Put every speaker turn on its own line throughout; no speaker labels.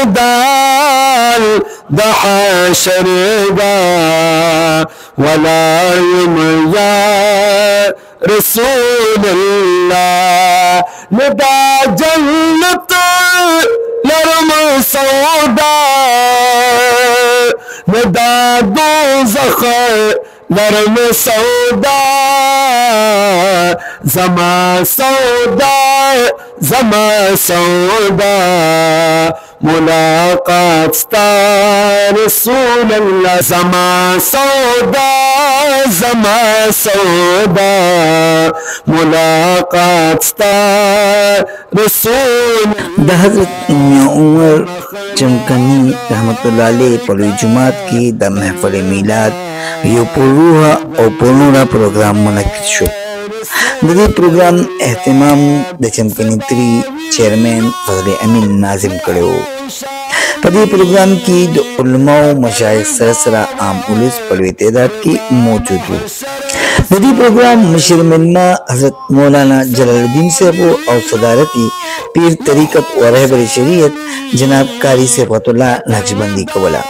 मैदान दहाशर दा वला या रसूल अल्लाह निदा जन्नत नरम सौदा निदा दोज़ख नरम सौदा ज़मा सौदा ज़मा सौदा मुलाकात ता रसूल अल्लाह ज़मा सौदा ज़मा सौदा मुलाकात ता रसूल।
हज़रत उमर चमकनी रहमतुल्लाह अलैह पर जुमात की द महफिल मिलाद यो पुरूहा और पुरूरा प्रोग्राम मुनक्किद शो। दे प्रोग्राम एहतमाम द चमकनी त्री चेयरमैन फजल अमीन नाजिम करो। पदी प्रोग्राम की द उलमा मशाइख सरसरा आम उलिस पलवे तादाद की मौजूद हो। नदी प्रोग्राम मशर मिन्ना हजरत मौलाना जलालुद्दीन साहब और सदारती पीर तरीक़त और रहबर शरीयत जनाब कारी सिफातुल्लाह नक्शबंदी कबला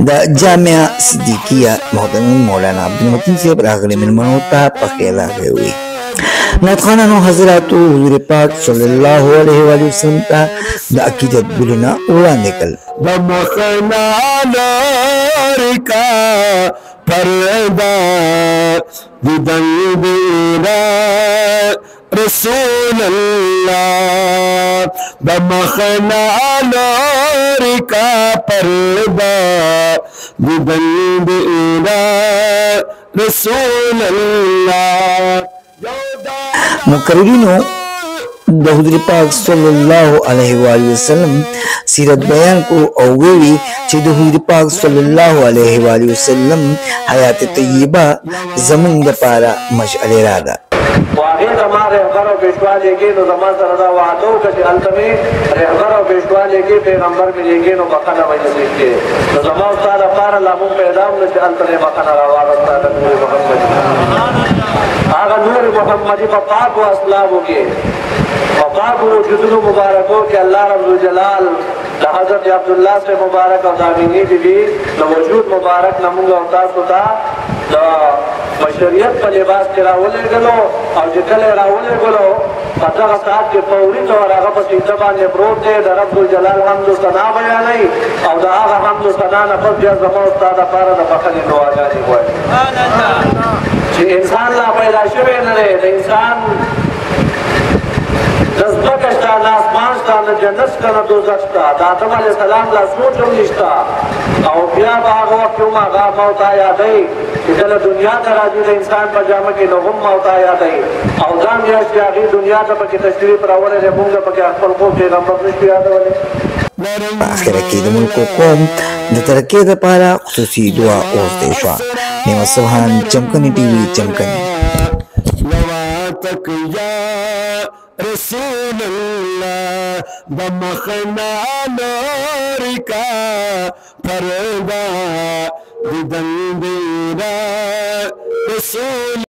द जामिया सिद्दीकिया मोहतरम मौलाना अब्दुल मतीन साहब रागले मिलमन होता पखेला गए हुए नाथखाना नो हजरात हुजूर पाक सल्लल्लाहु अलैहि वसल्लम का द अकीदत बुलना उड़ा निकल
बमखना का पर्दा दिदंबीरा रसूल अल्लाह बमखना का पर्दा दिदंबीरा रसूल अल्लाह।
मुकर्रिनो हुजूर पाक सल्लल्लाहु अलैहि वसल्लम सीरत बयान को औवेवी चिद हुजूर पाक सल्लल्लाहु अलैहि वसल्लम हयात तय्यबा जमीन द पारा मशअले रादा
वागे हमारे रहबर पेशवा लेके तो जमा सरदा वादो के अंतमे रहबर पेशवा लेके पैगंबर में लेके नो मकाना वजह से तो जमा उस्ताद पारा लामू पैदा में अंतरे मकाना रवा उस्ताद मोहम्मद आगा नूर मोहम्मदी पाक व अस्लाब के पाक वो जुदनु मुबारक हो कि अल्लाह रब्बुल जलाल हज़रत अब्दुल्लाह से मुबारक और दामिनी बीबी न वजूद मुबारक नमुंगा उतास होता बशरियत पर लिबास के रावले गलो और जितने रावले गलो पता साथ के पौरी तो और आगा पर इतबा ने प्रोत दे रब्बुल जलाल हमदो सना बया नहीं और आगा हमदो सना न पर जब जमा उस्ताद पारा न पखनी नो आ जानी हुआ जी इंसान ला पैदा शुरू न रहे इंसान जज्बा कष्टा न आसमान का न जन्नत का न दोज़ख का आदम अलैहिस्सलाम ला सोच निष्ठा और बिया बाग वक्त क्यों मागा मौत आया दई इधर दुनिया का राजी ने इंसान पजामा के लोगों मौत आया दई और जाम यह शादी दुनिया का पके तशरीफ रावले रे मुंगा पके अकल को के नंबर निष्ठा याद वाले
आखिर की मुल्क को द तरक्की द पारा खुसूसी दुआ और देशवा नेवा सुभान चमकनी टीवी चमकनी
तक या रसूल अल्लाह बमखना का पर्दा दिदंबीरा रसूल।